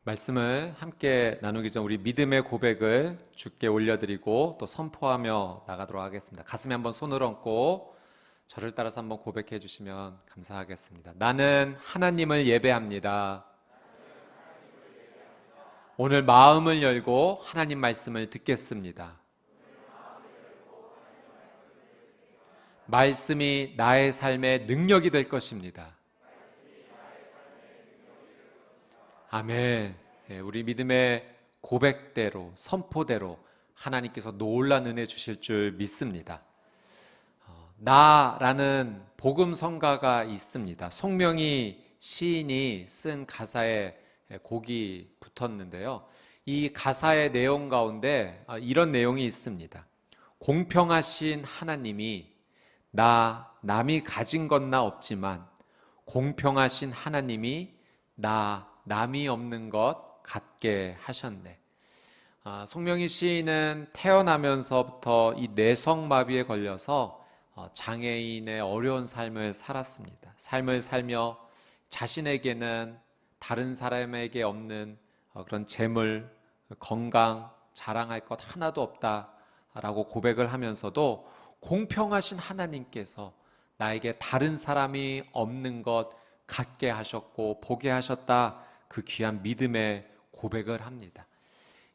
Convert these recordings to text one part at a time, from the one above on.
말씀을 함께 나누기 전 우리 믿음의 고백을 주께 올려드리고 또 선포하며 나가도록 하겠습니다. 가슴에 한번 손을 얹고 저를 따라서 한번 고백해 주시면 감사하겠습니다. 나는 하나님을 예배합니다. 오늘 마음을 열고 하나님 말씀을 듣겠습니다. 말씀이 나의 삶의 능력이 될 것입니다. 아멘. 우리 믿음의 고백대로, 선포대로 하나님께서 놀라운 은혜 주실 줄 믿습니다. 나라는 복음성가가 있습니다. 송명희 시인이 쓴 가사에 곡이 붙었는데요. 이 가사의 내용 가운데 이런 내용이 있습니다. 공평하신 하나님이 남이 가진 건 나 없지만 공평하신 하나님이 남이 없는 것 갖게 하셨네. 송명희 시인은 태어나면서부터 이 뇌성마비에 걸려서 장애인의 어려운 삶을 살았습니다. 삶을 살며 자신에게는 다른 사람에게 없는 그런 재물, 건강, 자랑할 것 하나도 없다라고 고백을 하면서도 공평하신 하나님께서 나에게 다른 사람이 없는 것 갖게 하셨고 보게 하셨다, 그 귀한 믿음의 고백을 합니다.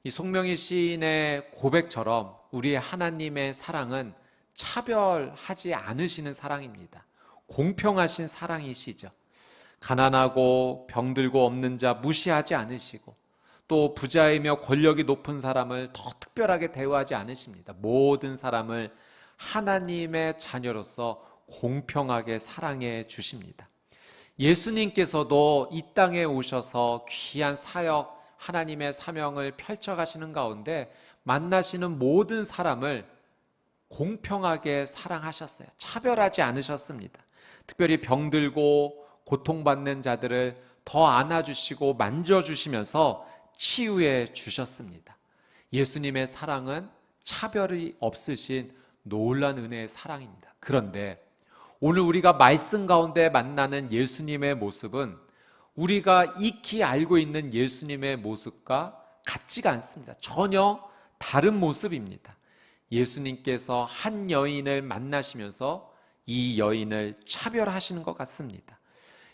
이 송명희 시인의 고백처럼 우리의 하나님의 사랑은 차별하지 않으시는 사랑입니다. 공평하신 사랑이시죠. 가난하고 병들고 없는 자 무시하지 않으시고 또 부자이며 권력이 높은 사람을 더 특별하게 대우하지 않으십니다. 모든 사람을 하나님의 자녀로서 공평하게 사랑해 주십니다. 예수님께서도 이 땅에 오셔서 귀한 사역, 하나님의 사명을 펼쳐가시는 가운데 만나시는 모든 사람을 공평하게 사랑하셨어요. 차별하지 않으셨습니다. 특별히 병들고 고통받는 자들을 더 안아주시고 만져주시면서 치유해 주셨습니다. 예수님의 사랑은 차별이 없으신 놀라운 은혜의 사랑입니다. 그런데 오늘 우리가 말씀 가운데 만나는 예수님의 모습은 우리가 익히 알고 있는 예수님의 모습과 같지가 않습니다. 전혀 다른 모습입니다. 예수님께서 한 여인을 만나시면서 이 여인을 차별하시는 것 같습니다.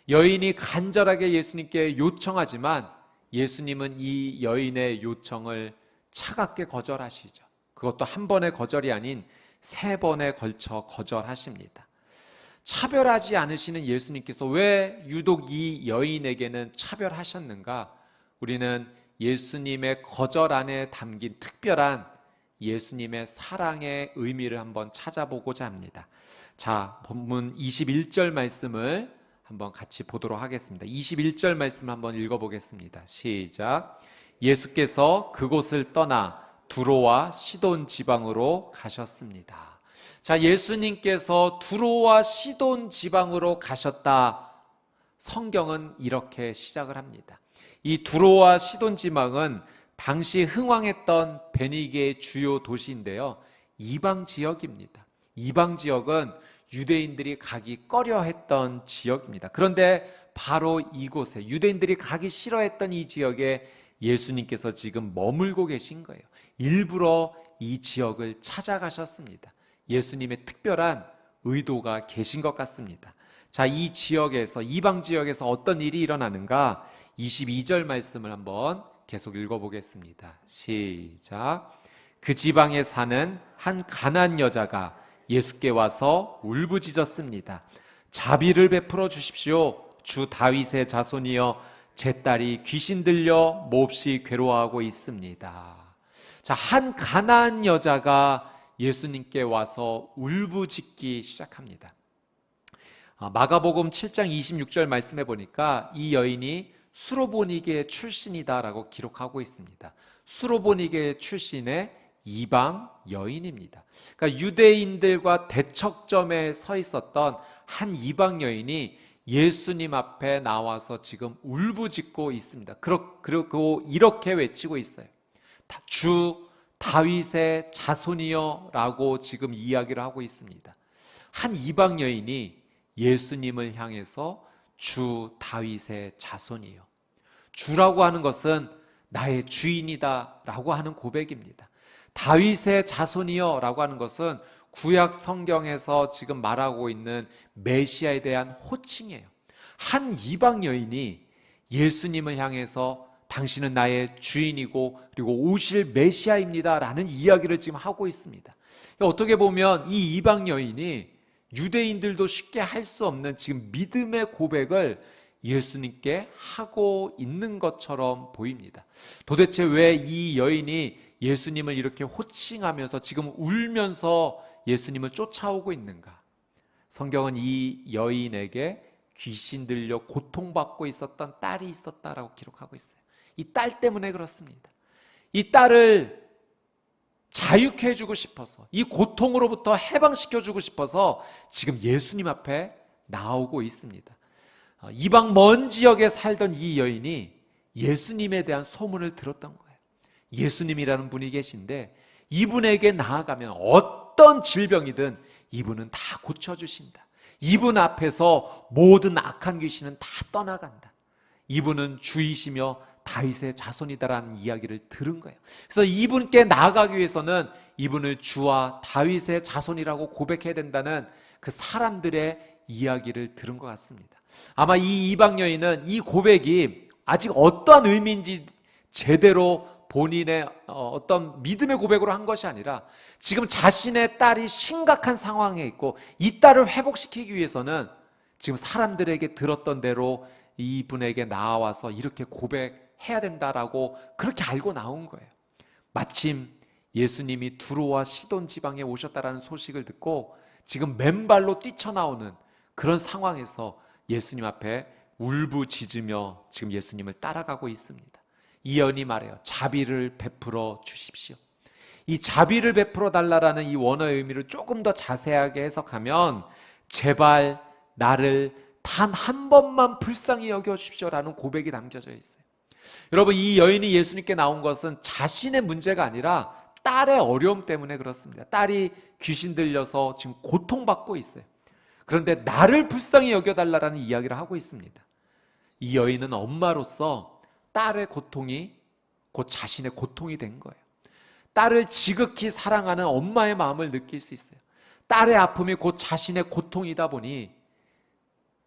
여인이 간절하게 예수님께 요청하지만 예수님은 이 여인의 요청을 차갑게 거절하시죠. 그것도 한 번의 거절이 아닌 3번에 걸쳐 거절하십니다. 차별하지 않으시는 예수님께서 왜 유독 이 여인에게는 차별하셨는가? 우리는 예수님의 거절 안에 담긴 특별한 예수님의 사랑의 의미를 한번 찾아보고자 합니다. 자, 본문 21절 말씀을 한번 같이 보도록 하겠습니다. 21절 말씀 한번 읽어보겠습니다. 시작. 예수께서 그곳을 떠나 두로와 시돈 지방으로 가셨습니다. 자, 예수님께서 두로와 시돈 지방으로 가셨다. 성경은 이렇게 시작을 합니다. 이 두로와 시돈 지방은 당시 흥왕했던 베니게의 주요 도시인데요. 이방 지역입니다. 이방 지역은 유대인들이 가기 꺼려했던 지역입니다. 그런데 바로 이곳에 유대인들이 가기 싫어했던 이 지역에 예수님께서 지금 머물고 계신 거예요. 일부러 이 지역을 찾아가셨습니다. 예수님의 특별한 의도가 계신 것 같습니다. 자, 이 지역에서, 이방 지역에서 어떤 일이 일어나는가? 22절 말씀을 한번 계속 읽어보겠습니다. 시작. 그 지방에 사는 한 가난한 여자가 예수께 와서 울부짖었습니다. 자비를 베풀어 주십시오. 주 다윗의 자손이여, 제 딸이 귀신 들려 몹시 괴로워하고 있습니다. 자, 한 가난한 여자가 예수님께 와서 울부짖기 시작합니다. 마가복음 7장 26절 말씀해 보니까 이 여인이 수로보니게 출신이다라고 기록하고 있습니다. 수로보니게 출신의 이방 여인입니다. 그러니까 유대인들과 대척점에 서 있었던 한 이방 여인이 예수님 앞에 나와서 지금 울부짖고 있습니다. 그리고 이렇게 외치고 있어요. 주 다윗의 자손이여 라고 지금 이야기를 하고 있습니다. 한 이방 여인이 예수님을 향해서 주 다윗의 자손이요, 주라고 하는 것은 나의 주인이다 라고 하는 고백입니다. 다윗의 자손이여 라고 하는 것은 구약 성경에서 지금 말하고 있는 메시아에 대한 호칭이에요. 한 이방 여인이 예수님을 향해서 당신은 나의 주인이고 그리고 오실 메시아입니다 라는 이야기를 지금 하고 있습니다. 어떻게 보면 이 이방 여인이 유대인들도 쉽게 할 수 없는 지금 믿음의 고백을 예수님께 하고 있는 것처럼 보입니다. 도대체 왜 이 여인이 예수님을 이렇게 호칭하면서 지금 울면서 예수님을 쫓아오고 있는가? 성경은 이 여인에게 귀신 들려 고통받고 있었던 딸이 있었다라고 기록하고 있어요. 이 딸 때문에 그렇습니다. 이 딸을 자유케 해주고 싶어서, 이 고통으로부터 해방시켜주고 싶어서 지금 예수님 앞에 나오고 있습니다. 이방 먼 지역에 살던 이 여인이 예수님에 대한 소문을 들었던 거예요. 예수님이라는 분이 계신데 이분에게 나아가면 어떤 질병이든 이분은 다 고쳐주신다. 이분 앞에서 모든 악한 귀신은 다 떠나간다. 이분은 주이시며 다윗의 자손이다라는 이야기를 들은 거예요. 그래서 이분께 나아가기 위해서는 이분을 주와 다윗의 자손이라고 고백해야 된다는 그 사람들의 이야기를 들은 것 같습니다. 아마 이 이방 여인은 이 고백이 아직 어떠한 의미인지 제대로 본인의 어떤 믿음의 고백으로 한 것이 아니라 지금 자신의 딸이 심각한 상황에 있고 이 딸을 회복시키기 위해서는 지금 사람들에게 들었던 대로 이분에게 나와서 이렇게 고백해야 된다라고 그렇게 알고 나온 거예요. 마침 예수님이 두로와 시돈 지방에 오셨다라는 소식을 듣고 지금 맨발로 뛰쳐나오는 그런 상황에서 예수님 앞에 울부짖으며 지금 예수님을 따라가고 있습니다. 이 여인이 말해요. 자비를 베풀어 주십시오. 이 자비를 베풀어 달라라는 이 원어의 의미를 조금 더 자세하게 해석하면 제발 나를 단 한 번만 불쌍히 여겨 주십시오라는 고백이 담겨져 있어요. 여러분, 이 여인이 예수님께 나온 것은 자신의 문제가 아니라 딸의 어려움 때문에 그렇습니다. 딸이 귀신 들려서 지금 고통받고 있어요. 그런데 나를 불쌍히 여겨달라는 이야기를 하고 있습니다. 이 여인은 엄마로서 딸의 고통이 곧 자신의 고통이 된 거예요. 딸을 지극히 사랑하는 엄마의 마음을 느낄 수 있어요. 딸의 아픔이 곧 자신의 고통이다 보니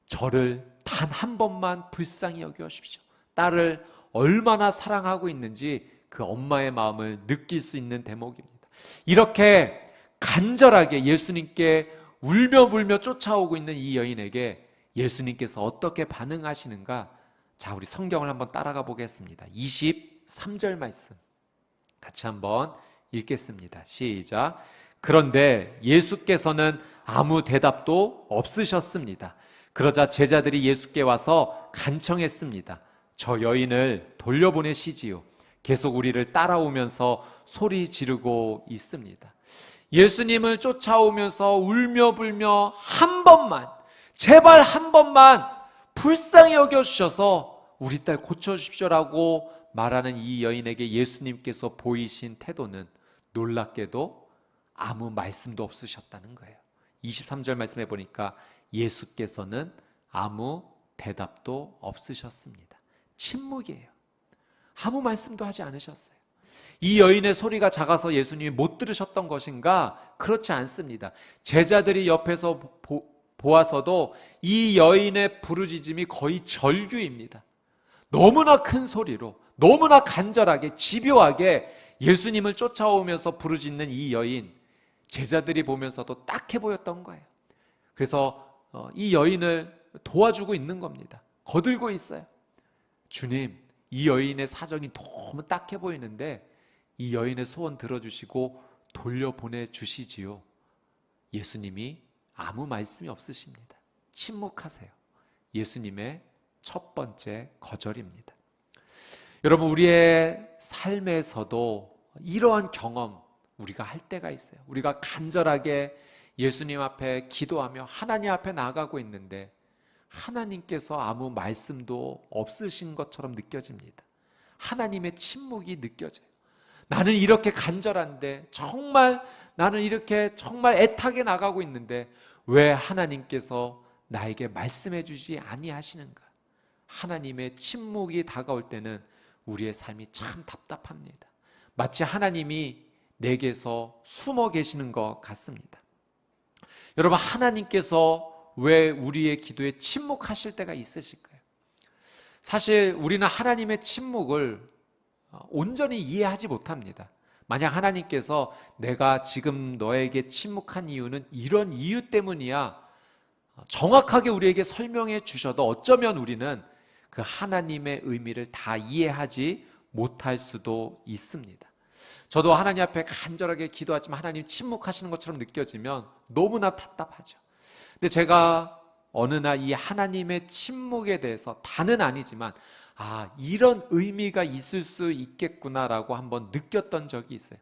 저를 단 한 번만 불쌍히 여겨주십시오. 딸을 얼마나 사랑하고 있는지 그 엄마의 마음을 느낄 수 있는 대목입니다. 이렇게 간절하게 예수님께 울며 불며 쫓아오고 있는 이 여인에게 예수님께서 어떻게 반응하시는가? 자, 우리 성경을 한번 따라가 보겠습니다. 23절 말씀 같이 한번 읽겠습니다. 시작. 그런데 예수께서는 아무 대답도 없으셨습니다. 그러자 제자들이 예수께 와서 간청했습니다. 저 여인을 돌려보내시지요. 계속 우리를 따라오면서 소리 지르고 있습니다. 예수님을 쫓아오면서 울며 불며 한 번만, 제발 한 번만 불쌍히 여겨주셔서 우리 딸 고쳐주십시오라고 말하는 이 여인에게 예수님께서 보이신 태도는 놀랍게도 아무 말씀도 없으셨다는 거예요. 23절 말씀해 보니까 예수께서는 아무 대답도 없으셨습니다. 침묵이에요. 아무 말씀도 하지 않으셨어요. 이 여인의 소리가 작아서 예수님이 못 들으셨던 것인가? 그렇지 않습니다. 제자들이 옆에서 보아서도 이 여인의 부르짖음이 거의 절규입니다. 너무나 큰 소리로, 너무나 간절하게, 집요하게 예수님을 쫓아오면서 부르짖는 이 여인, 제자들이 보면서도 딱해 보였던 거예요. 그래서 이 여인을 도와주고 있는 겁니다. 거들고 있어요. 주님, 이 여인의 사정이 너무 딱해 보이는데 이 여인의 소원 들어주시고 돌려보내 주시지요. 예수님이 아무 말씀이 없으십니다. 침묵하세요. 예수님의 첫 번째 거절입니다. 여러분, 우리의 삶에서도 이러한 경험 우리가 할 때가 있어요. 우리가 간절하게 예수님 앞에 기도하며 하나님 앞에 나아가고 있는데 하나님께서 아무 말씀도 없으신 것처럼 느껴집니다. 하나님의 침묵이 느껴져요. 나는 이렇게 간절한데, 정말 나는 이렇게 정말 애타게 나가고 있는데 왜 하나님께서 나에게 말씀해 주지 아니하시는가? 하나님의 침묵이 다가올 때는 우리의 삶이 참 답답합니다. 마치 하나님이 내게서 숨어 계시는 것 같습니다. 여러분, 하나님께서 왜 우리의 기도에 침묵하실 때가 있으실까요? 사실 우리는 하나님의 침묵을 온전히 이해하지 못합니다. 만약 하나님께서 내가 지금 너에게 침묵한 이유는 이런 이유 때문이야, 정확하게 우리에게 설명해 주셔도 어쩌면 우리는 그 하나님의 의미를 다 이해하지 못할 수도 있습니다. 저도 하나님 앞에 간절하게 기도하지만 하나님 침묵하시는 것처럼 느껴지면 너무나 답답하죠. 근데 제가 어느 날 이 하나님의 침묵에 대해서 다는 아니지만 이런 의미가 있을 수 있겠구나라고 한번 느꼈던 적이 있어요.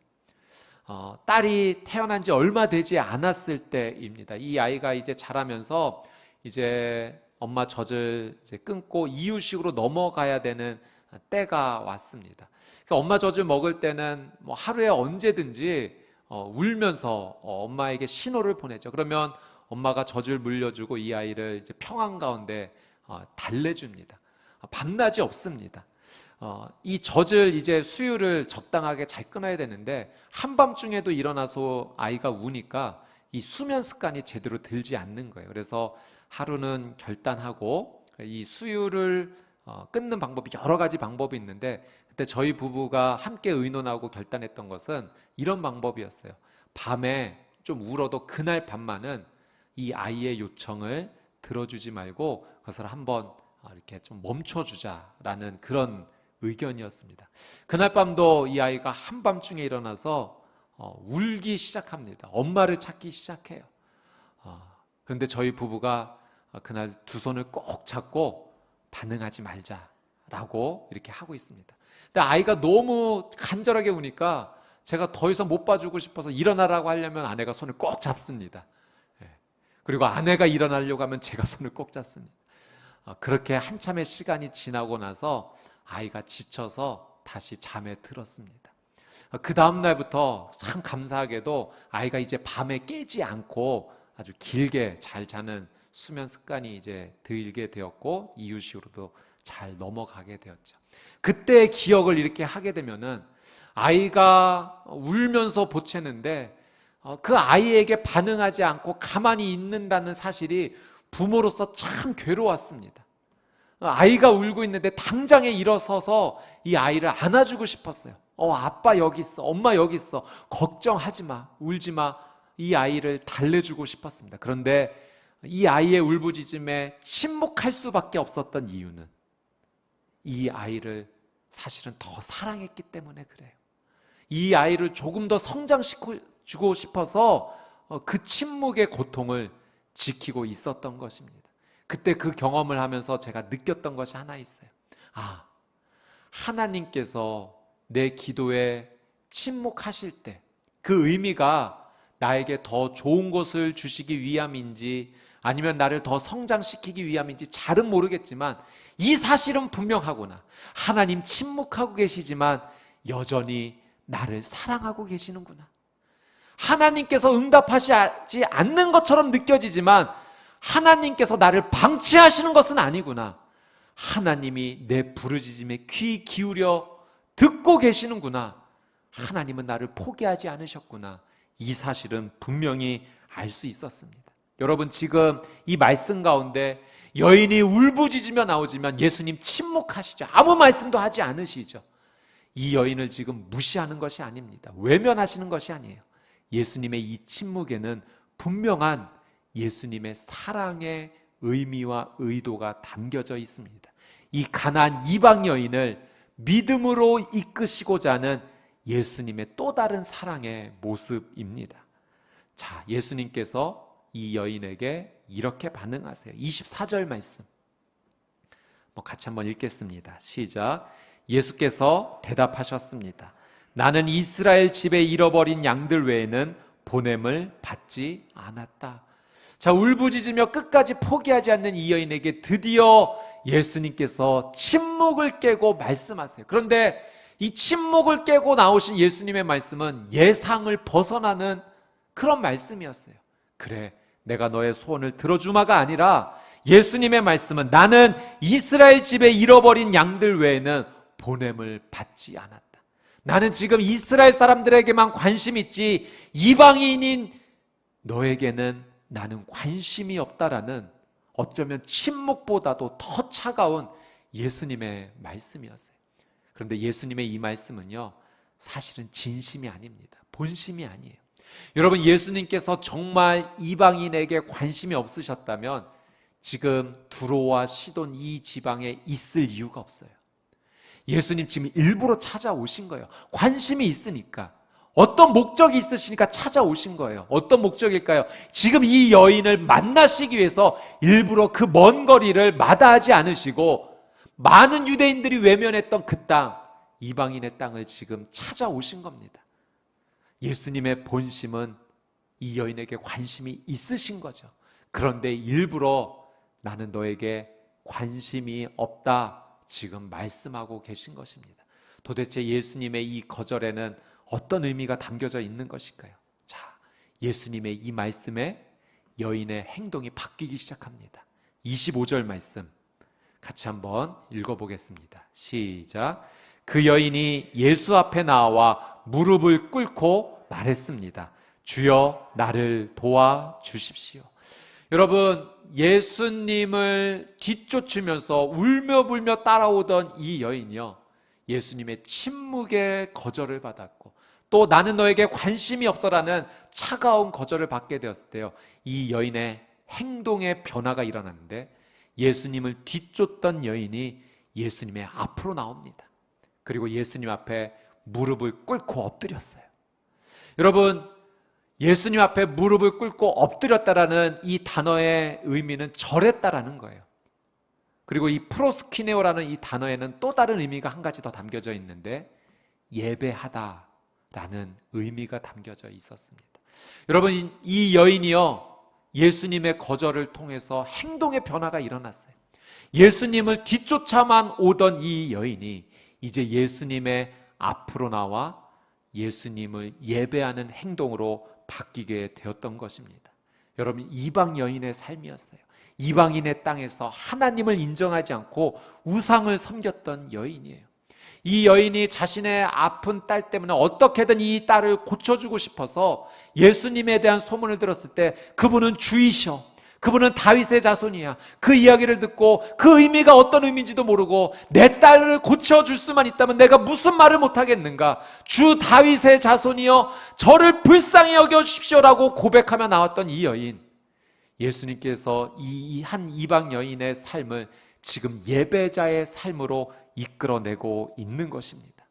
딸이 태어난 지 얼마 되지 않았을 때입니다. 이 아이가 이제 자라면서 이제 엄마 젖을 이제 끊고 이유식으로 넘어가야 되는 때가 왔습니다. 그러니까 엄마 젖을 먹을 때는 뭐 하루에 언제든지 울면서 엄마에게 신호를 보내죠. 그러면 엄마가 젖을 물려주고 이 아이를 이제 평안 가운데 달래줍니다. 밤낮이 없습니다. 이 젖을 이제 수유를 적당하게 잘 끊어야 되는데 한밤중에도 일어나서 아이가 우니까 이 수면 습관이 제대로 들지 않는 거예요. 그래서 하루는 결단하고 이 수유를 끊는 방법이 여러 가지 방법이 있는데 그때 저희 부부가 함께 의논하고 결단했던 것은 이런 방법이었어요. 밤에 좀 울어도 그날 밤만은 이 아이의 요청을 들어주지 말고 그것을 한번 이렇게 좀 멈춰주자라는 그런 의견이었습니다. 그날 밤도 이 아이가 한밤중에 일어나서 울기 시작합니다. 엄마를 찾기 시작해요. 그런데 저희 부부가 그날 두 손을 꼭 잡고 반응하지 말자라고 이렇게 하고 있습니다. 근데 아이가 너무 간절하게 우니까 제가 더 이상 못 봐주고 싶어서 일어나라고 하려면 아내가 손을 꼭 잡습니다. 그리고 아내가 일어나려고 하면 제가 손을 꼭 잡습니다. 그렇게 한참의 시간이 지나고 나서 아이가 지쳐서 다시 잠에 들었습니다. 그 다음 날부터 참 감사하게도 아이가 이제 밤에 깨지 않고 아주 길게 잘 자는 수면 습관이 이제 들게 되었고 이유식으로도 잘 넘어가게 되었죠. 그때의 기억을 이렇게 하게 되면은 아이가 울면서 보채는데 그 아이에게 반응하지 않고 가만히 있는다는 사실이 부모로서 참 괴로웠습니다. 아이가 울고 있는데 당장에 일어서서 이 아이를 안아주고 싶었어요. 아빠 여기 있어, 엄마 여기 있어, 걱정하지 마, 울지 마, 이 아이를 달래주고 싶었습니다. 그런데 이 아이의 울부짖음에 침묵할 수밖에 없었던 이유는 이 아이를 사실은 더 사랑했기 때문에 그래요. 이 아이를 조금 더 성장시켜주고 싶어서 그 침묵의 고통을 지키고 있었던 것입니다. 그때 그 경험을 하면서 제가 느꼈던 것이 하나 있어요. 하나님께서 내 기도에 침묵하실 때 그 의미가 나에게 더 좋은 것을 주시기 위함인지 아니면 나를 더 성장시키기 위함인지 잘은 모르겠지만 이 사실은 분명하구나. 하나님 침묵하고 계시지만 여전히 나를 사랑하고 계시는구나. 하나님께서 응답하시지 않는 것처럼 느껴지지만 하나님께서 나를 방치하시는 것은 아니구나. 하나님이 내 부르짖음에 귀 기울여 듣고 계시는구나. 하나님은 나를 포기하지 않으셨구나. 이 사실은 분명히 알 수 있었습니다. 여러분, 지금 이 말씀 가운데 여인이 울부짖으며 나오지만 예수님 침묵하시죠. 아무 말씀도 하지 않으시죠. 이 여인을 지금 무시하는 것이 아닙니다. 외면하시는 것이 아니에요. 예수님의 이 침묵에는 분명한 예수님의 사랑의 의미와 의도가 담겨져 있습니다. 이 가나안 이방 여인을 믿음으로 이끄시고자 하는 예수님의 또 다른 사랑의 모습입니다. 자, 예수님께서 이 여인에게 이렇게 반응하세요. 24절 말씀 같이 한번 읽겠습니다. 시작. 예수께서 대답하셨습니다. 나는 이스라엘 집에 잃어버린 양들 외에는 보냄을 받지 않았다. 자, 울부짖으며 끝까지 포기하지 않는 이 여인에게 드디어 예수님께서 침묵을 깨고 말씀하세요. 그런데 이 침묵을 깨고 나오신 예수님의 말씀은 예상을 벗어나는 그런 말씀이었어요. 그래, 내가 너의 소원을 들어주마가 아니라 예수님의 말씀은 나는 이스라엘 집에 잃어버린 양들 외에는 보냄을 받지 않았다. 나는 지금 이스라엘 사람들에게만 관심 있지 이방인인 너에게는 나는 관심이 없다라는 어쩌면 침묵보다도 더 차가운 예수님의 말씀이었어요. 그런데 예수님의 이 말씀은요, 사실은 진심이 아닙니다. 본심이 아니에요. 여러분, 예수님께서 정말 이방인에게 관심이 없으셨다면 지금 두로와 시돈 이 지방에 있을 이유가 없어요. 예수님 지금 일부러 찾아오신 거예요. 관심이 있으니까, 어떤 목적이 있으시니까 찾아오신 거예요. 어떤 목적일까요? 지금 이 여인을 만나시기 위해서 일부러 그 먼 거리를 마다하지 않으시고 많은 유대인들이 외면했던 그 땅, 이방인의 땅을 지금 찾아오신 겁니다. 예수님의 본심은 이 여인에게 관심이 있으신 거죠. 그런데 일부러 나는 너에게 관심이 없다 지금 말씀하고 계신 것입니다. 도대체 예수님의 이 거절에는 어떤 의미가 담겨져 있는 것일까요? 자, 예수님의 이 말씀에 여인의 행동이 바뀌기 시작합니다. 25절 말씀 같이 한번 읽어보겠습니다. 시작. 그 여인이 예수 앞에 나와 무릎을 꿇고 말했습니다. 주여, 나를 도와주십시오. 여러분, 예수님을 뒤쫓으면서 울며불며 따라오던 이 여인이요, 예수님의 침묵의 거절을 받았고 또 나는 너에게 관심이 없어라는 차가운 거절을 받게 되었을 때요, 이 여인의 행동의 변화가 일어났는데 예수님을 뒤쫓던 여인이 예수님의 앞으로 나옵니다. 그리고 예수님 앞에 무릎을 꿇고 엎드렸어요. 여러분, 예수님 앞에 무릎을 꿇고 엎드렸다라는 이 단어의 의미는 절했다라는 거예요. 그리고 이 프로스키네오라는 이 단어에는 또 다른 의미가 한 가지 더 담겨져 있는데 예배하다라는 의미가 담겨져 있었습니다. 여러분, 이 여인이요, 예수님의 거절을 통해서 행동의 변화가 일어났어요. 예수님을 뒤쫓아만 오던 이 여인이 이제 예수님의 앞으로 나와 예수님을 예배하는 행동으로 바뀌게 되었던 것입니다. 여러분, 이방 여인의 삶이었어요. 이방인의 땅에서 하나님을 인정하지 않고 우상을 섬겼던 여인이에요. 이 여인이 자신의 아픈 딸 때문에 어떻게든 이 딸을 고쳐주고 싶어서 예수님에 대한 소문을 들었을 때 그분은 주이셔, 그분은 다윗의 자손이야, 그 이야기를 듣고 그 의미가 어떤 의미인지도 모르고 내 딸을 고쳐줄 수만 있다면 내가 무슨 말을 못하겠는가, 주 다윗의 자손이여 저를 불쌍히 여겨주십시오라고 고백하며 나왔던 이 여인, 예수님께서 이 한 이방 여인의 삶을 지금 예배자의 삶으로 이끌어내고 있는 것입니다.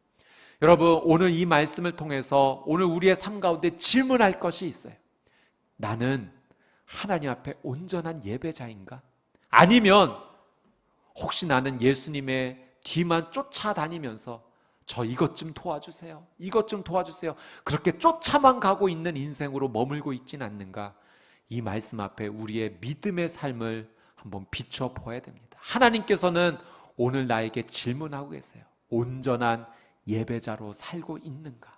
여러분, 오늘 이 말씀을 통해서 오늘 우리의 삶 가운데 질문할 것이 있어요. 나는 하나님 앞에 온전한 예배자인가? 아니면 혹시 나는 예수님의 뒤만 쫓아다니면서 저 이것 좀 도와주세요, 이것 좀 도와주세요, 그렇게 쫓아만 가고 있는 인생으로 머물고 있진 않는가? 이 말씀 앞에 우리의 믿음의 삶을 한번 비춰보아야 됩니다. 하나님께서는 오늘 나에게 질문하고 계세요. 온전한 예배자로 살고 있는가?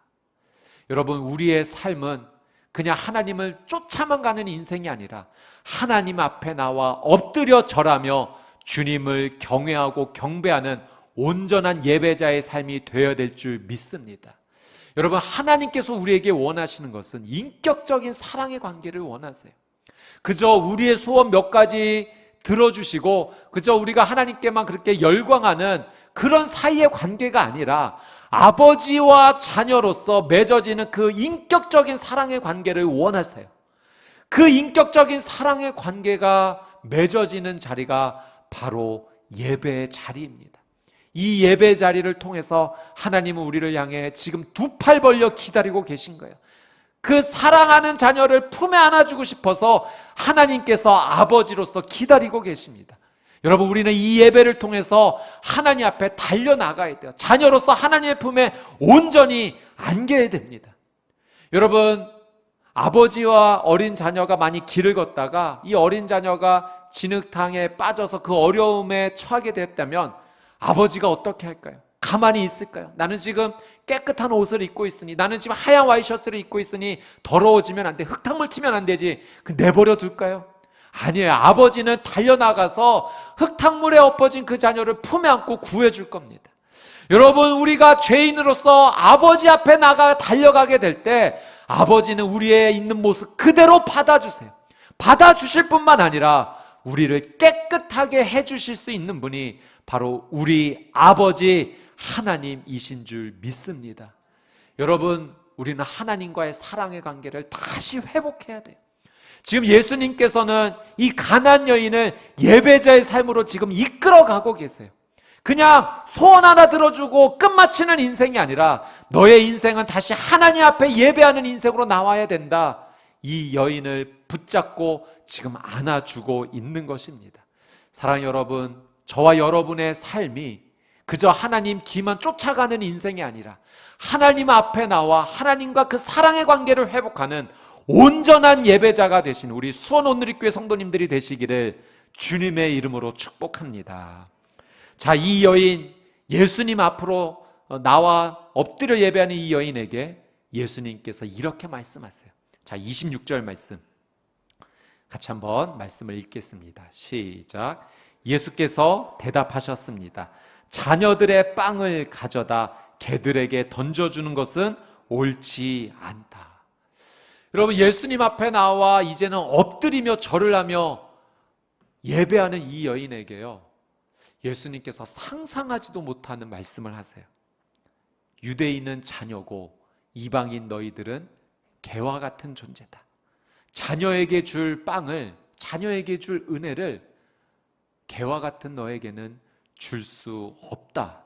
여러분, 우리의 삶은 그냥 하나님을 쫓아만 가는 인생이 아니라 하나님 앞에 나와 엎드려 절하며 주님을 경외하고 경배하는 온전한 예배자의 삶이 되어야 될 줄 믿습니다. 여러분, 하나님께서 우리에게 원하시는 것은 인격적인 사랑의 관계를 원하세요. 그저 우리의 소원 몇 가지 들어주시고 그저 우리가 하나님께만 그렇게 열광하는 그런 사이의 관계가 아니라 아버지와 자녀로서 맺어지는 그 인격적인 사랑의 관계를 원하세요. 그 인격적인 사랑의 관계가 맺어지는 자리가 바로 예배의 자리입니다. 이 예배 자리를 통해서 하나님은 우리를 향해 지금 두 팔 벌려 기다리고 계신 거예요. 그 사랑하는 자녀를 품에 안아주고 싶어서 하나님께서 아버지로서 기다리고 계십니다. 여러분, 우리는 이 예배를 통해서 하나님 앞에 달려나가야 돼요. 자녀로서 하나님의 품에 온전히 안겨야 됩니다. 여러분, 아버지와 어린 자녀가 많이 길을 걷다가 이 어린 자녀가 진흙탕에 빠져서 그 어려움에 처하게 됐다면 아버지가 어떻게 할까요? 가만히 있을까요? 나는 지금 깨끗한 옷을 입고 있으니, 나는 지금 하얀 와이셔츠를 입고 있으니 더러워지면 안 돼, 흙탕물 튀면 안 되지, 내버려 둘까요? 아니에요. 아버지는 달려나가서 흙탕물에 엎어진 그 자녀를 품에 안고 구해줄 겁니다. 여러분, 우리가 죄인으로서 아버지 앞에 나가 달려가게 될 때 아버지는 우리의 있는 모습 그대로 받아주세요. 받아주실 뿐만 아니라 우리를 깨끗하게 해주실 수 있는 분이 바로 우리 아버지 하나님이신 줄 믿습니다. 여러분, 우리는 하나님과의 사랑의 관계를 다시 회복해야 돼요. 지금 예수님께서는 이 가나안 여인을 예배자의 삶으로 지금 이끌어가고 계세요. 그냥 소원 하나 들어주고 끝마치는 인생이 아니라 너의 인생은 다시 하나님 앞에 예배하는 인생으로 나와야 된다. 이 여인을 붙잡고 지금 안아주고 있는 것입니다. 사랑하는 여러분, 저와 여러분의 삶이 그저 하나님 뒤만 쫓아가는 인생이 아니라 하나님 앞에 나와 하나님과 그 사랑의 관계를 회복하는 온전한 예배자가 되신 우리 수원 온누리교회 성도님들이 되시기를 주님의 이름으로 축복합니다. 자, 이 여인, 예수님 앞으로 나와 엎드려 예배하는 이 여인에게 예수님께서 이렇게 말씀하세요. 자, 26절 말씀 같이 한번 말씀을 읽겠습니다. 시작. 예수께서 대답하셨습니다. 자녀들의 빵을 가져다 개들에게 던져주는 것은 옳지 않다. 여러분, 예수님 앞에 나와 이제는 엎드리며 절을 하며 예배하는 이 여인에게요, 예수님께서 상상하지도 못하는 말씀을 하세요. 유대인은 자녀고 이방인 너희들은 개와 같은 존재다. 자녀에게 줄 빵을, 자녀에게 줄 은혜를 개와 같은 너에게는 줄 수 없다.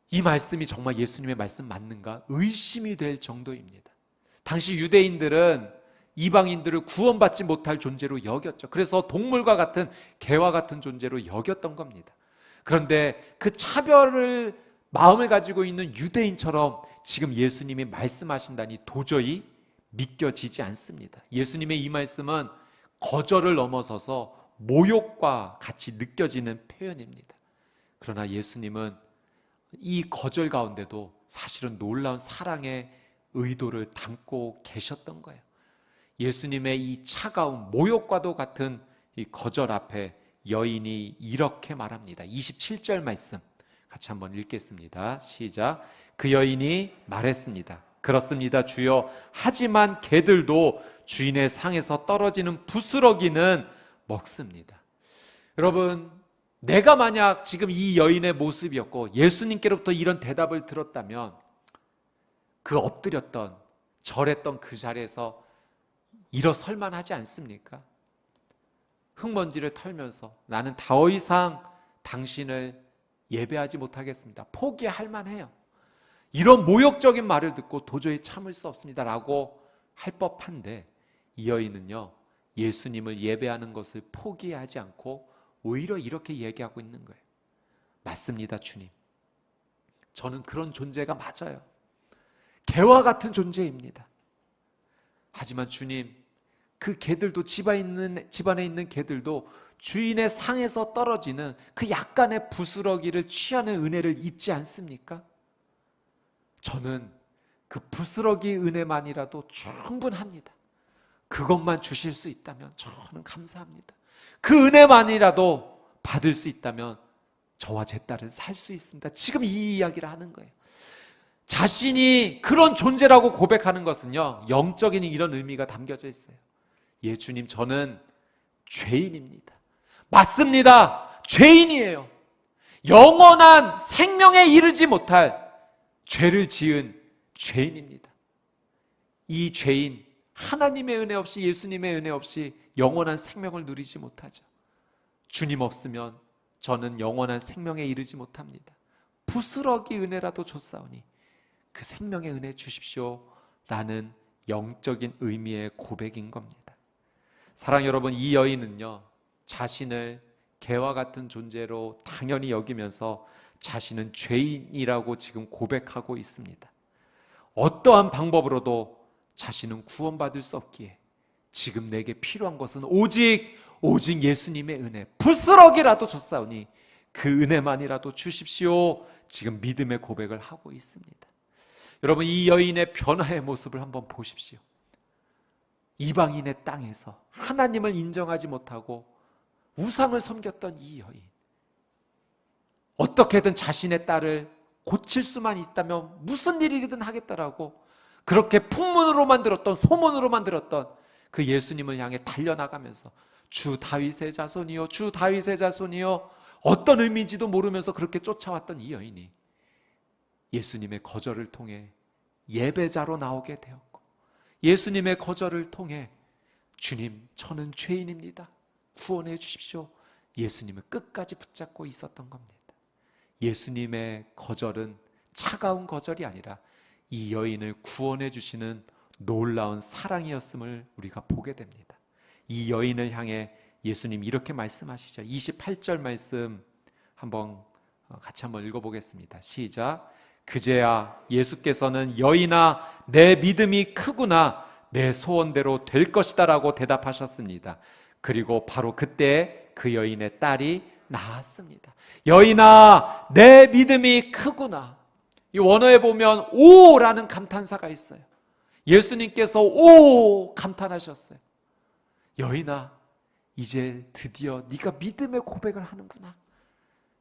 이 말씀이 정말 예수님의 말씀 맞는가? 의심이 될 정도입니다. 당시 유대인들은 이방인들을 구원받지 못할 존재로 여겼죠. 그래서 동물과 같은, 개와 같은 존재로 여겼던 겁니다. 그런데 그 차별을 마음을 가지고 있는 유대인처럼 지금 예수님이 말씀하신다니 도저히 믿겨지지 않습니다. 예수님의 이 말씀은 거절을 넘어서서 모욕과 같이 느껴지는 표현입니다. 그러나 예수님은 이 거절 가운데도 사실은 놀라운 사랑의 의도를 담고 계셨던 거예요. 예수님의 이 차가운 모욕과도 같은 이 거절 앞에 여인이 이렇게 말합니다. 27절 말씀 같이 한번 읽겠습니다. 시작. 그 여인이 말했습니다. 그렇습니다, 주여. 하지만 개들도 주인의 상에서 떨어지는 부스러기는 먹습니다. 여러분, 내가 만약 지금 이 여인의 모습이었고 예수님께로부터 이런 대답을 들었다면 그 엎드렸던, 절했던 그 자리에서 일어설만 하지 않습니까? 흙먼지를 털면서 나는 더 이상 당신을 예배하지 못하겠습니다. 포기할 만해요. 이런 모욕적인 말을 듣고 도저히 참을 수 없습니다 라고 할 법한데, 이 여인은요, 예수님을 예배하는 것을 포기하지 않고 오히려 이렇게 얘기하고 있는 거예요. 맞습니다, 주님. 저는 그런 존재가 맞아요. 개와 같은 존재입니다. 하지만 주님, 그 개들도 집안에 있는 개들도 주인의 상에서 떨어지는 그 약간의 부스러기를 취하는 은혜를 입지 않습니까? 저는 그 부스러기 은혜만이라도 충분합니다. 그것만 주실 수 있다면 저는 감사합니다. 그 은혜만이라도 받을 수 있다면 저와 제 딸은 살 수 있습니다. 지금 이 이야기를 하는 거예요. 자신이 그런 존재라고 고백하는 것은요, 영적인 이런 의미가 담겨져 있어요. 예, 주님, 저는 죄인입니다. 맞습니다. 죄인이에요. 영원한 생명에 이르지 못할 죄를 지은 죄인입니다. 이 죄인, 하나님의 은혜 없이, 예수님의 은혜 없이 영원한 생명을 누리지 못하죠. 주님 없으면 저는 영원한 생명에 이르지 못합니다. 부스러기 은혜라도 줬사오니 그 생명의 은혜 주십시오 라는 영적인 의미의 고백인 겁니다. 사랑 여러분, 이 여인은요, 자신을 개와 같은 존재로 당연히 여기면서 자신은 죄인이라고 지금 고백하고 있습니다. 어떠한 방법으로도 자신은 구원받을 수 없기에 지금 내게 필요한 것은 오직 예수님의 은혜, 부스러기라도 줬사오니 그 은혜만이라도 주십시오. 지금 믿음의 고백을 하고 있습니다. 여러분, 이 여인의 변화의 모습을 한번 보십시오. 이방인의 땅에서 하나님을 인정하지 못하고 우상을 섬겼던 이 여인, 어떻게든 자신의 딸을 고칠 수만 있다면 무슨 일이든 하겠다라고 그렇게 풍문으로만 들었던, 소문으로만 들었던 그 예수님을 향해 달려나가면서 주 다윗의 자손이요, 주 다윗의 자손이요, 어떤 의미인지도 모르면서 그렇게 쫓아왔던 이 여인이 예수님의 거절을 통해 예배자로 나오게 되었고, 예수님의 거절을 통해 주님, 저는 죄인입니다, 구원해 주십시오, 예수님을 끝까지 붙잡고 있었던 겁니다. 예수님의 거절은 차가운 거절이 아니라 이 여인을 구원해 주시는 놀라운 사랑이었음을 우리가 보게 됩니다. 이 여인을 향해 예수님 이렇게 말씀하시죠. 28절 말씀 같이 한번 읽어보겠습니다. 시작. 그제야 예수께서는 여인아, 내 믿음이 크구나, 내 소원대로 될 것이다 라고 대답하셨습니다. 그리고 바로 그때 그 여인의 딸이 나았습니다. 여인아, 내 믿음이 크구나. 이 원어에 보면 오라는 감탄사가 있어요. 예수님께서 오 감탄하셨어요. 여인아, 이제 드디어 네가 믿음의 고백을 하는구나.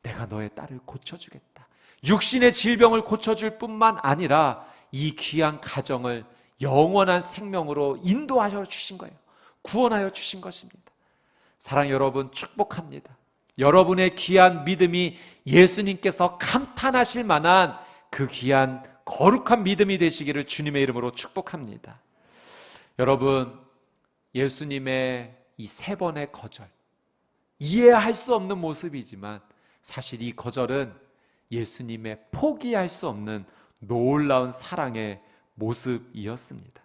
내가 너의 딸을 고쳐주겠다. 육신의 질병을 고쳐줄 뿐만 아니라 이 귀한 가정을 영원한 생명으로 인도하여 주신 거예요. 구원하여 주신 것입니다. 사랑하는 여러분, 축복합니다. 여러분의 귀한 믿음이 예수님께서 감탄하실 만한 그 귀한 거룩한 믿음이 되시기를 주님의 이름으로 축복합니다. 여러분, 예수님의 이 3번의 거절, 이해할 수 없는 모습이지만 사실 이 거절은 예수님의 포기할 수 없는 놀라운 사랑의 모습이었습니다.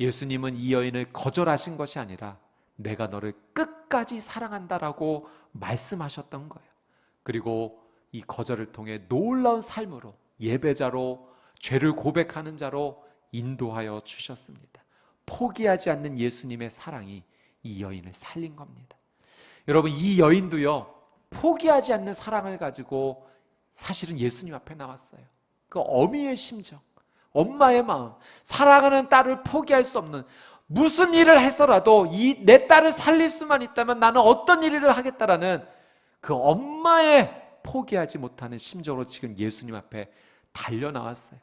예수님은 이 여인을 거절하신 것이 아니라 내가 너를 끝까지 사랑한다라고 말씀하셨던 거예요. 그리고 이 거절을 통해 놀라운 삶으로, 예배자로, 죄를 고백하는 자로 인도하여 주셨습니다. 포기하지 않는 예수님의 사랑이 이 여인을 살린 겁니다. 여러분, 이 여인도요, 포기하지 않는 사랑을 가지고 사실은 예수님 앞에 나왔어요. 그 어미의 심정, 엄마의 마음, 사랑하는 딸을 포기할 수 없는, 무슨 일을 해서라도 내 딸을 살릴 수만 있다면 나는 어떤 일을 하겠다라는 그 엄마의 포기하지 못하는 심정으로 지금 예수님 앞에 달려나왔어요.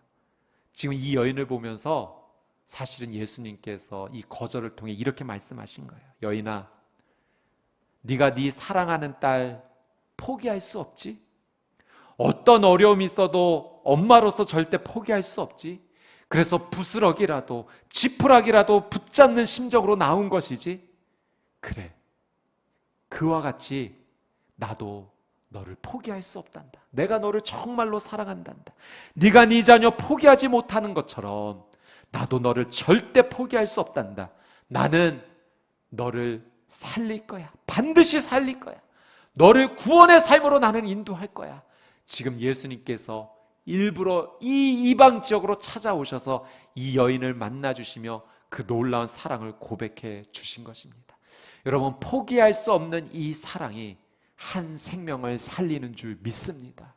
지금 이 여인을 보면서 사실은 예수님께서 이 거절을 통해 이렇게 말씀하신 거예요. 여인아, 네가 네 사랑하는 딸 포기할 수 없지? 어떤 어려움이 있어도 엄마로서 절대 포기할 수 없지? 그래서 부스럭이라도 지푸라기라도 붙잡는 심정으로 나온 것이지? 그래, 그와 같이 나도 너를 포기할 수 없단다. 내가 너를 정말로 사랑한단다. 네가 네 자녀 포기하지 못하는 것처럼 나도 너를 절대 포기할 수 없단다. 나는 너를 살릴 거야. 반드시 살릴 거야. 너를 구원의 삶으로 나는 인도할 거야. 지금 예수님께서 일부러 이 이방 지역으로 찾아오셔서 이 여인을 만나주시며 그 놀라운 사랑을 고백해 주신 것입니다. 여러분, 포기할 수 없는 이 사랑이 한 생명을 살리는 줄 믿습니다.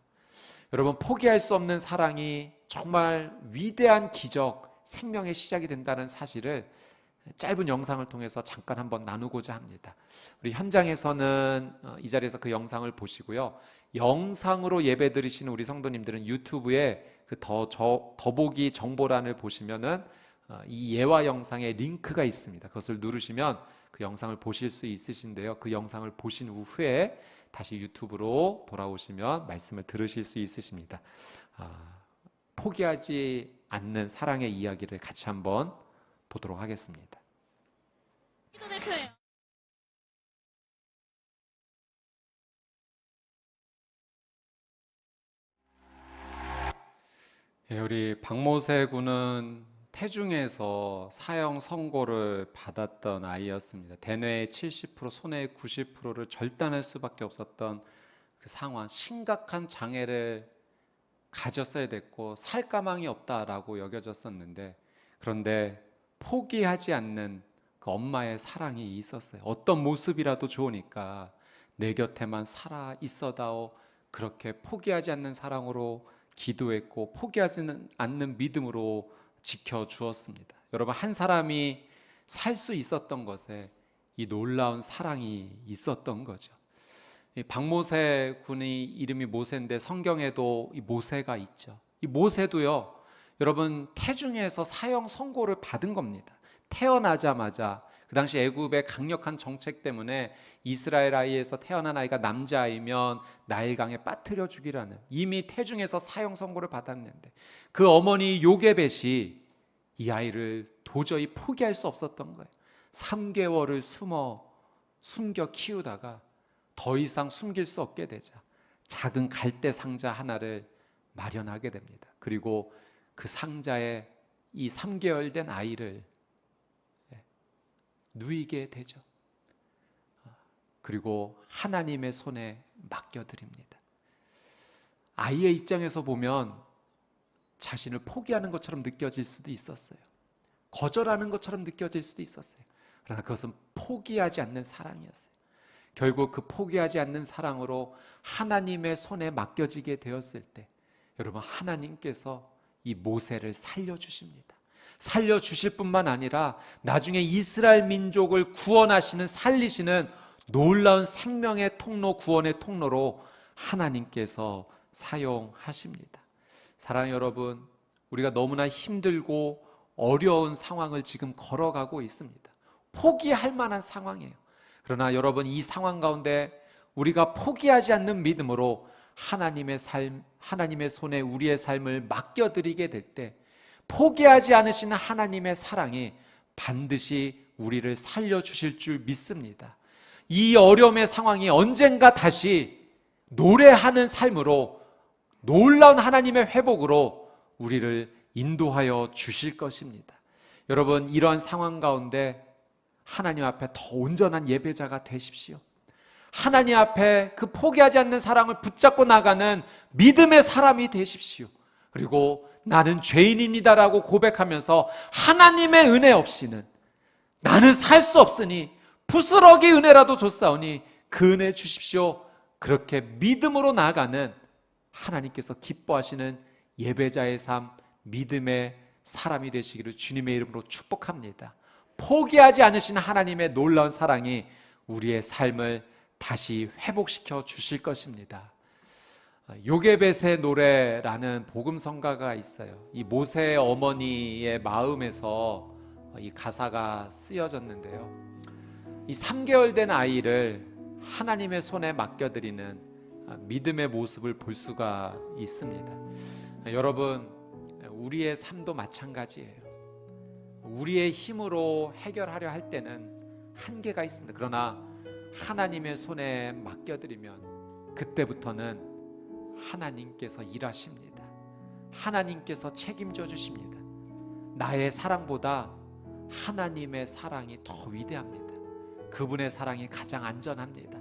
여러분, 포기할 수 없는 사랑이 정말 위대한 기적, 생명의 시작이 된다는 사실을 짧은 영상을 통해서 잠깐 한번 나누고자 합니다. 우리 현장에서는 이 자리에서 그 영상을 보시고요. 영상으로 예배 드리시는 우리 성도님들은 유튜브에 그 더보기 정보란을 보시면은 이 예화 영상의 링크가 있습니다. 그것을 누르시면 그 영상을 보실 수 있으신데요. 그 영상을 보신 후에 다시 유튜브로 돌아오시면 말씀을 들으실 수 있으십니다. 포기하지 않는 사랑의 이야기를 같이 한번 보도록 하겠습니다. 우리 박모세 군은 태중에서 사형 선고를 받았던 아이였습니다. 대뇌의 70%, 손해의 90%를 절단할 수밖에 없었던 그 상황, 심각한 장애를 가졌어야 됐고 살 가망이 없다라고 여겨졌었는데, 그런데 포기하지 않는 그 엄마의 사랑이 있었어요. 어떤 모습이라도 좋으니까 내 곁에만 살아 있어다오, 그렇게 포기하지 않는 사랑으로 기도했고 포기하지는 않는 믿음으로 지켜주었습니다. 여러분, 한 사람이 살 수 있었던 것에 이 놀라운 사랑이 있었던 거죠. 이 박모세 군의 이름이 모세인데 성경에도 이 모세가 있죠. 이 모세도요, 여러분 태중에서 사형 선고를 받은 겁니다. 태어나자마자 그 당시 애굽의 강력한 정책 때문에 이스라엘 아이에서 태어난 아이가 남자아이면 나일강에 빠뜨려 죽이라는 이미 태중에서 사형 선고를 받았는데 그 어머니 요게벳이 이 아이를 도저히 포기할 수 없었던 거예요. 3개월을 숨겨 키우다가 더 이상 숨길 수 없게 되자 작은 갈대 상자 하나를 마련하게 됩니다. 그리고 그 상자에 이 3개월 된 아이를 누이게 되죠. 그리고 하나님의 손에 맡겨드립니다. 아이의 입장에서 보면 자신을 포기하는 것처럼 느껴질 수도 있었어요. 거절하는 것처럼 느껴질 수도 있었어요. 그러나 그것은 포기하지 않는 사랑이었어요. 결국 그 포기하지 않는 사랑으로 하나님의 손에 맡겨지게 되었을 때 여러분, 하나님께서 이 모세를 살려주십니다. 살려주실 뿐만 아니라 나중에 이스라엘 민족을 구원하시는, 살리시는 놀라운 생명의 통로, 구원의 통로로 하나님께서 사용하십니다. 사랑하는 여러분, 우리가 너무나 힘들고 어려운 상황을 지금 걸어가고 있습니다. 포기할 만한 상황이에요. 그러나 여러분, 이 상황 가운데 우리가 포기하지 않는 믿음으로 하나님의 삶, 하나님의 손에 우리의 삶을 맡겨드리게 될 때 포기하지 않으시는 하나님의 사랑이 반드시 우리를 살려주실 줄 믿습니다. 이 어려움의 상황이 언젠가 다시 노래하는 삶으로, 놀라운 하나님의 회복으로 우리를 인도하여 주실 것입니다. 여러분, 이러한 상황 가운데 하나님 앞에 더 온전한 예배자가 되십시오. 하나님 앞에 그 포기하지 않는 사랑을 붙잡고 나가는 믿음의 사람이 되십시오. 그리고 나는 죄인입니다라고 고백하면서 하나님의 은혜 없이는 나는 살 수 없으니 부스러기 은혜라도 줬사오니 그 은혜 주십시오. 그렇게 믿음으로 나아가는 하나님께서 기뻐하시는 예배자의 삶, 믿음의 사람이 되시기를 주님의 이름으로 축복합니다. 포기하지 않으시는 하나님의 놀라운 사랑이 우리의 삶을 다시 회복시켜 주실 것입니다. 요게벳의 노래라는 복음성가가 있어요. 이 모세의 어머니의 마음에서 이 가사가 쓰여졌는데요, 이 3개월 된 아이를 하나님의 손에 맡겨드리는 믿음의 모습을 볼 수가 있습니다. 여러분, 우리의 삶도 마찬가지예요. 우리의 힘으로 해결하려 할 때는 한계가 있습니다. 그러나 하나님의 손에 맡겨드리면 그때부터는 하나님께서 일하십니다. 하나님께서 책임져 주십니다. 나의 사랑보다 하나님의 사랑이 더 위대합니다. 그분의 사랑이 가장 안전합니다.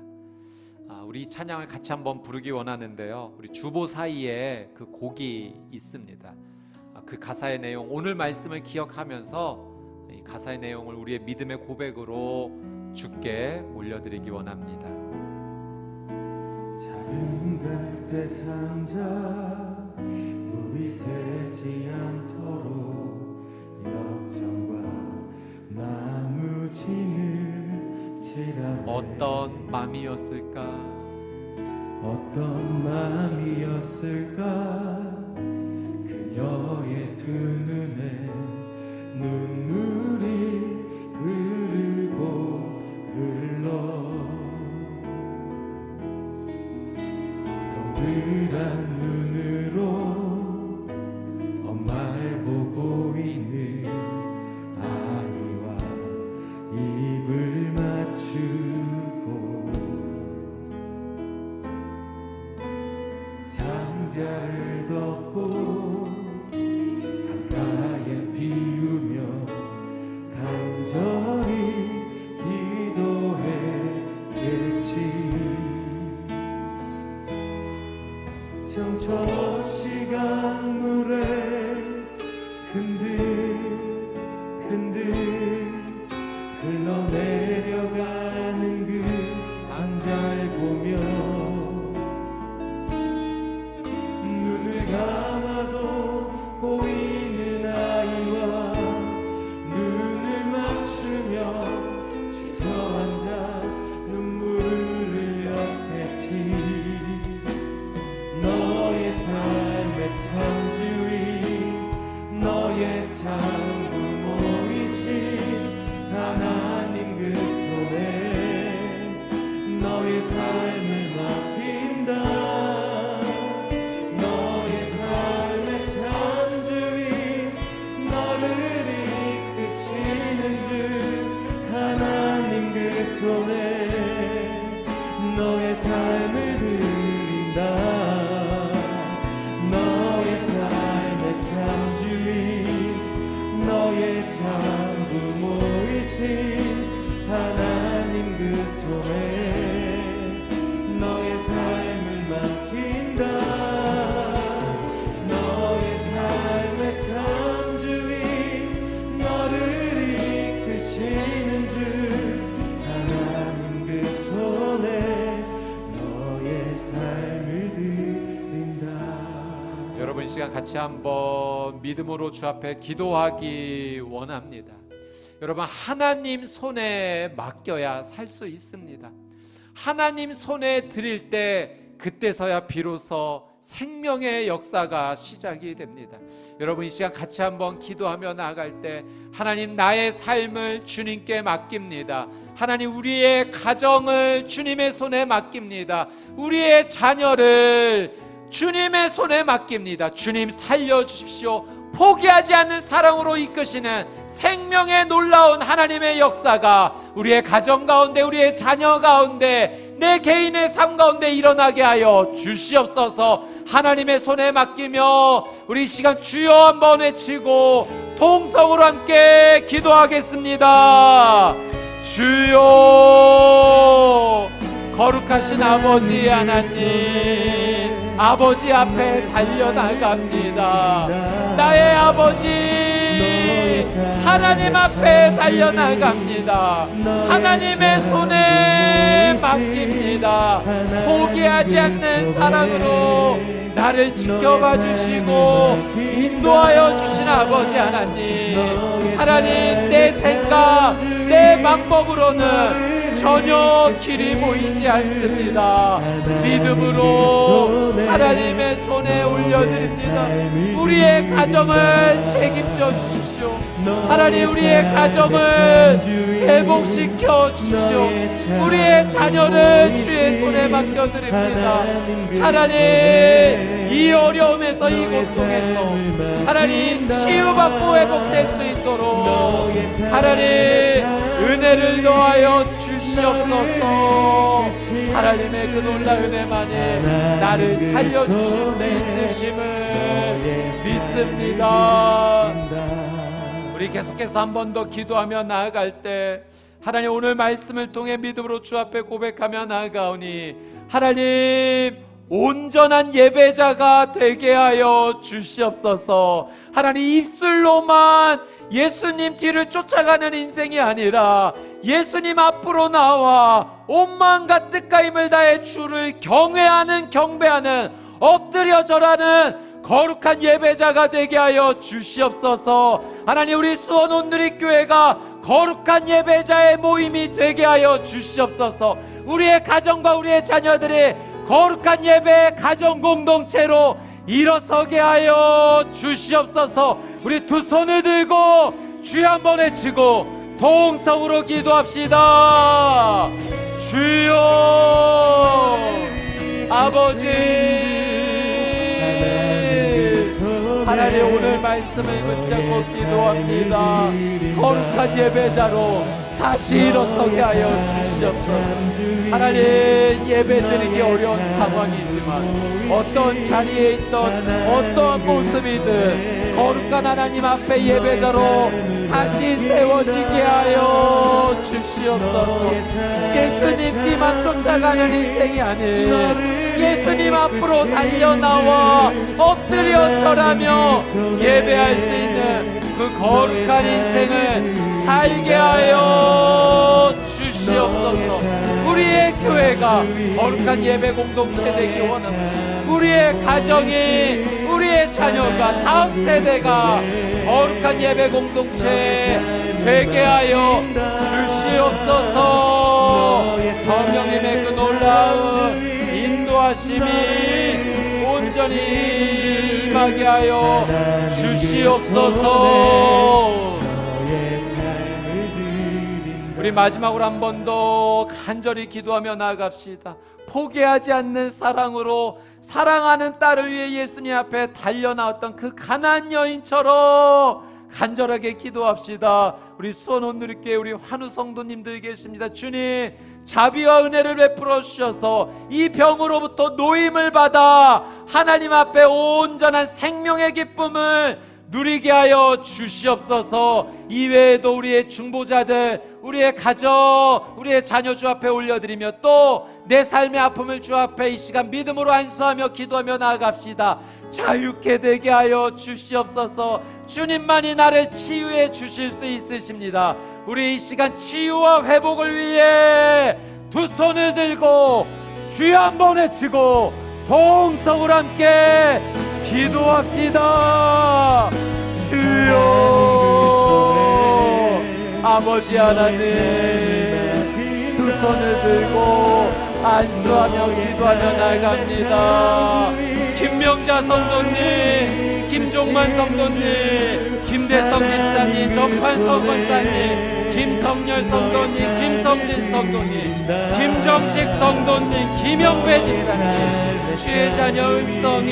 우리 이 찬양을 같이 한번 부르기 원하는데요, 우리 주보 사이에 그 곡이 있습니다. 그 가사의 내용, 오늘 말씀을 기억하면서 이 가사의 내용을 우리의 믿음의 고백으로 주께 올려드리기 원합니다. 작은 갈대 상자 물이 새지 않도록 역정과 나무 진을 칠하네. 어떤 맘이었을까? 어떤 마음이었을까? 그녀의 두 눈에 눈물이 흐르고 흘러 동그란 눈으로 엄마를 보고 있는 아이와 입을 맞추고 상자를 덮고 강가에 띄우며 간절히 기도했겠지. 정처없이 강물에 흔들흔들 흘러내려가는 그 상자를 보며 눈을 감아 너의 전부모이신 하나님 그 손에 너의 삶을 맡긴다. 너의 삶의 참주인 너를 이끄시는 주 하나님 그 손에 너의 삶을 드린다. 너의 삶의 참주인 너의 전부모이신 하나님 그 손에 너의 삶을 맡긴다. 너의 삶의 참주인 너를 이끄시는 주 하나님 그 손에 너의 삶을 드린다. 여러분 이 시간 같이 한번 믿음으로 주 앞에 기도하기 원합니다. 여러분 하나님 손에 맡겨야 살 수 있습니다. 하나님 손에 드릴 때 그때서야 비로소 생명의 역사가 시작이 됩니다. 여러분 이 시간 같이 한번 기도하며 나아갈 때 하나님 나의 삶을 주님께 맡깁니다. 하나님 우리의 가정을 주님의 손에 맡깁니다. 우리의 자녀를 주님의 손에 맡깁니다. 주님 살려주십시오. 포기하지 않는 사랑으로 이끄시는 생명의 놀라운 하나님의 역사가 우리의 가정 가운데 우리의 자녀 가운데 내 개인의 삶 가운데 일어나게 하여 주시옵소서. 하나님의 손에 맡기며 우리 시간 주여 한번 외치고 동성으로 함께 기도하겠습니다. 주여 거룩하신 아버지 하나님 아버지 앞에 달려나갑니다. 나의 아버지 하나님 앞에 달려나갑니다. 하나님의 손에 맡깁니다. 포기하지 않는 사랑으로 나를 지켜봐 주시고 인도하여 주신 아버지 하나님, 하나님 내 생각 내 방법으로는 전혀 길이 보이지 않습니다. 믿음으로 하나님의 손에 올려드립니다. 우리의 가정을 책임져 주십시오. 하나님 우리의 가정을 회복시켜 주십시오. 우리의 자녀를 주의 손에 맡겨드립니다. 하나님 이 어려움에서 이 고통에서 하나님 치유받고 회복될 수 있도록 하나님 은혜를 더하여 주시옵소서. 하나님의 그 놀라운 은혜만이 나를 살려주실 수 있으심을 믿습니다. 우리 계속해서 한 번 더 기도하며 나아갈 때 하나님 오늘 말씀을 통해 믿음으로 주 앞에 고백하며 나아가오니 하나님 온전한 예배자가 되게 하여 주시옵소서. 하나님 입술로만 예수님 뒤를 쫓아가는 인생이 아니라 예수님 앞으로 나와 온 마음과 뜻과 힘을 다해 주를 경외하는 경배하는 엎드려 절하는 거룩한 예배자가 되게 하여 주시옵소서. 하나님 우리 수원 온누리교회가 거룩한 예배자의 모임이 되게 하여 주시옵소서. 우리의 가정과 우리의 자녀들이 거룩한 예배 가정 공동체로 일어서게 하여 주시옵소서. 우리 두 손을 들고 주여 한번 외치고 동성으로 기도합시다. 주여 아버지 하나님 오늘 말씀을 붙잡고 기도합니다. 거룩한 예배자로 다시 일어서게 하여 주시옵소서. 하나님 예배드리기 어려운 상황이지만 어떤 자리에 있던 어떠한 모습이든 거룩한 하나님 앞에 예배자로 다시 세워지게 하여 주시옵소서. 예수님 뒤만 쫓아가는 인생이 아닌 예수님 앞으로 달려나와 엎드려 절하며 예배할 수 있는 그 거룩한 인생을 살게 하여 주시옵소서. 우리의 교회가 거룩한 예배 공동체 되기 원합니다. 우리의 가정이 우리의 자녀가 다음 세대가 거룩한 예배 공동체 되게 하여 주시옵소서. 성령님의 그 놀라운 인도하심 주님이 온전히 임하게 하여 주시옵소서. 너의 삶을 드린다. 우리 마지막으로 한 번 더 간절히 기도하며 나아갑시다. 포기하지 않는 사랑으로 사랑하는 딸을 위해 예수님 앞에 달려나왔던 그 가난안 여인처럼 간절하게 기도합시다. 우리 수원 온누리교회 우리 환우 성도님들 계십니다. 주님, 자비와 은혜를 베풀어 주셔서 이 병으로부터 노임을 받아 하나님 앞에 온전한 생명의 기쁨을 누리게 하여 주시옵소서. 이외에도 우리의 중보자들, 우리의 가족, 우리의 자녀 주 앞에 올려드리며 또 내 삶의 아픔을 주 앞에 이 시간 믿음으로 안수하며 기도하며 나아갑시다. 자유케 되게 하여 주시옵소서. 주님만이 나를 치유해 주실 수 있으십니다. 우리 이 시간 치유와 회복을 위해 두 손을 들고 주여 한번 외치고 동성으로 함께 기도합시다. 주여, 아버지 하나님, 두 손을 들고 안수하며 기도하며 나아갑니다. 김명자 성도님, 김종만 성도님, 김대성 집사님, 정판석 권사님, 김성열 성도님, 김성진 성도님, 김정식 성도님, 김영배 집사님, 주의 자녀 은성이,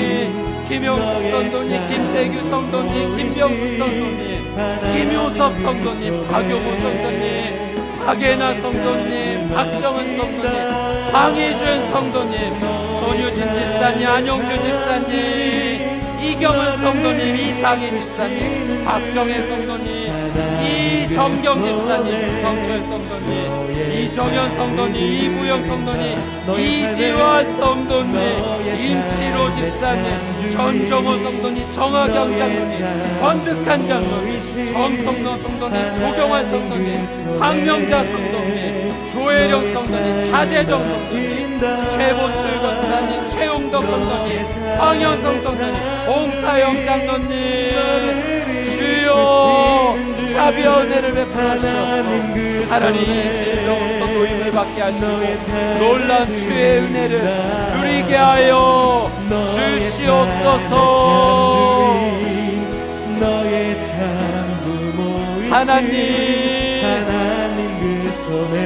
김용숙 성도님, 김태규 성도님, 김병숙 성도님, 김효섭 성도님, 박용호 성도님, 박예나 성도님, 박정은 성도님, 방희준 성도님, 손유진 집사님, 안용주 집사님, 이경은 성도님, 이상희 집사님, 박정혜 성도님, 이정경 집사님, 성철 성도님, 이정현 성도님, 이무영 성도님, 이지환 성도님, 임치로 집사님, 전정호 성도님, 정하경 장로님, 권득한 장로님, 정성노 성도님, 조경환 성도님, 박명자 성도님, 조혜령 성도님, 차재정 성도님, 최보출 권사님, 최용덕 성도님, 황현성 성도님, 홍사영 장로님, 주여 자비와 은혜를 베풀어 주셔서 하나님 진정으로 노임을 받게 하시고 놀라운 주의 은혜를 누리게 하여 주시옵소서. 너의 참 부모이신 하나님 그 손에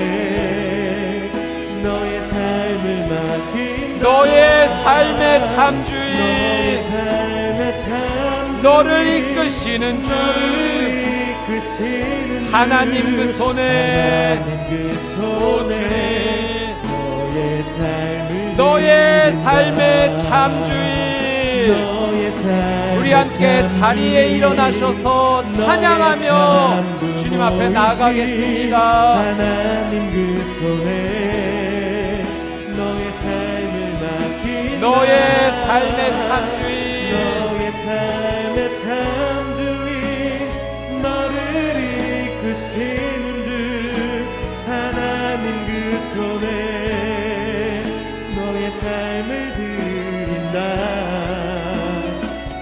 너의 삶을 맡긴 너의 삶의 너의 참주인 삶의 참 너를 이끄시는 주 이끄시는 하나님 그 손에 하나님 그 오 손에 주님 너의 삶을 너의 삶의 참주인 너의 삶의 우리 함께 참주인 자리에 일어나셔서 찬양하며 주님 앞에 나아가겠습니다. 하나님 그 손에 너의 삶을 맡긴 너의 삶의 참주인 너의 삶의 참주인 너를 이끄시는 주 하나님 그 손에 너의 삶을 드린다.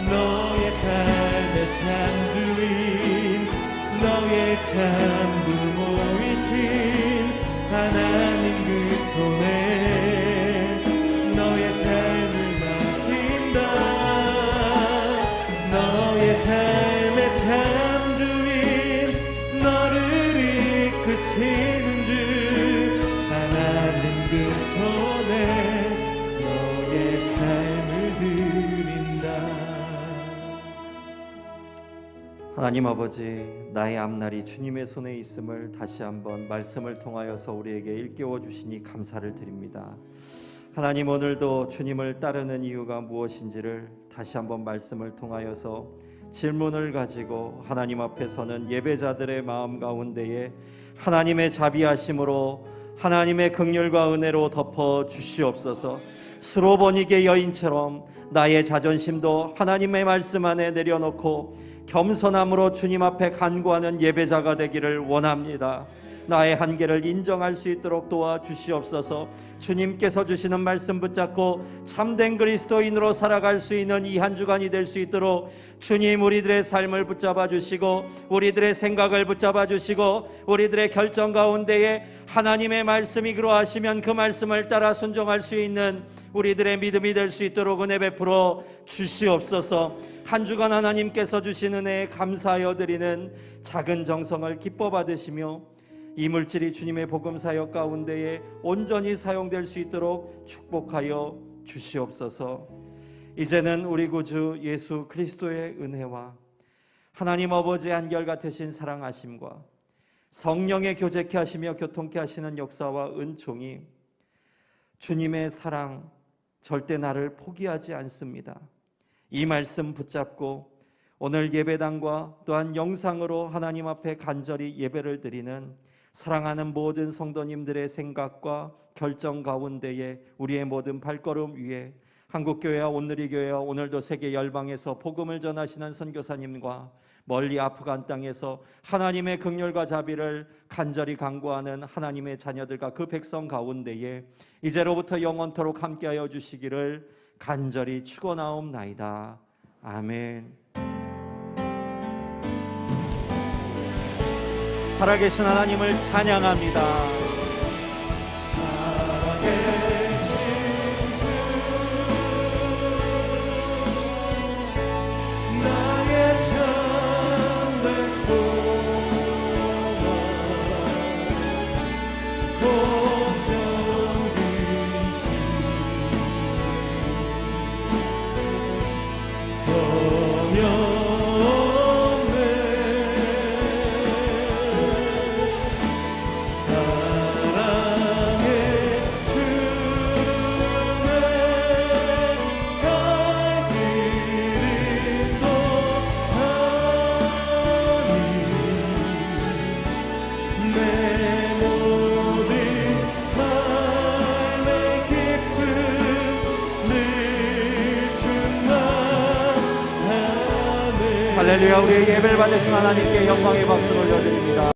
너의 삶의 참주인 너의 참 부모이신 하나님 그 손에 너의 삶을 맡긴다. 너의 삶의 참주인 너를 이끄시는 주 하나님 그 손에 너의 삶을 드린다. 하나님 아버지, 나의 앞날이 주님의 손에 있음을 다시 한번 말씀을 통하여서 우리에게 일깨워 주시니 감사를 드립니다. 하나님, 오늘도 주님을 따르는 이유가 무엇인지를 다시 한번 말씀을 통하여서 질문을 가지고 하나님 앞에 서는 예배자들의 마음 가운데에 하나님의 자비하심으로 하나님의 긍휼과 은혜로 덮어 주시옵소서. 스로보니게 여인처럼 나의 자존심도 하나님의 말씀 안에 내려놓고 겸손함으로 주님 앞에 간구하는 예배자가 되기를 원합니다. 나의 한계를 인정할 수 있도록 도와주시옵소서. 주님께서 주시는 말씀 붙잡고 참된 그리스도인으로 살아갈 수 있는 이 한 주간이 될 수 있도록 주님 우리들의 삶을 붙잡아 주시고 우리들의 생각을 붙잡아 주시고 우리들의 결정 가운데에 하나님의 말씀이 그러하시면 그 말씀을 따라 순종할 수 있는 우리들의 믿음이 될 수 있도록 은혜 베풀어 주시옵소서. 한 주간 하나님께서 주신 은혜에 감사하여 드리는 작은 정성을 기뻐 받으시며 이 물질이 주님의 복음 사역 가운데에 온전히 사용될 수 있도록 축복하여 주시옵소서. 이제는 우리 구주 예수 그리스도의 은혜와 하나님 아버지의 한결같으신 사랑하심과 성령의 교제케 하시며 교통케 하시는 역사와 은총이 주님의 사랑 절대 나를 포기하지 않습니다. 이 말씀 붙잡고 오늘 예배당과 또한 영상으로 하나님 앞에 간절히 예배를 드리는 사랑하는 모든 성도님들의 생각과 결정 가운데에 우리의 모든 발걸음 위에 한국교회와 온누리교회와 오늘도 세계 열방에서 복음을 전하시는 선교사님과 멀리 아프간 땅에서 하나님의 긍휼과 자비를 간절히 간구하는 하나님의 자녀들과 그 백성 가운데에 이제로부터 영원토록 함께하여 주시기를 간절히 축원하옵나이다. 아멘. 살아계신 하나님을 찬양합니다. 살아계신 주 나의 참된 소망 걱정이지 전혀 할렐루야. 우리의 예배를 받으신 하나님께 영광의 박수를 올려드립니다.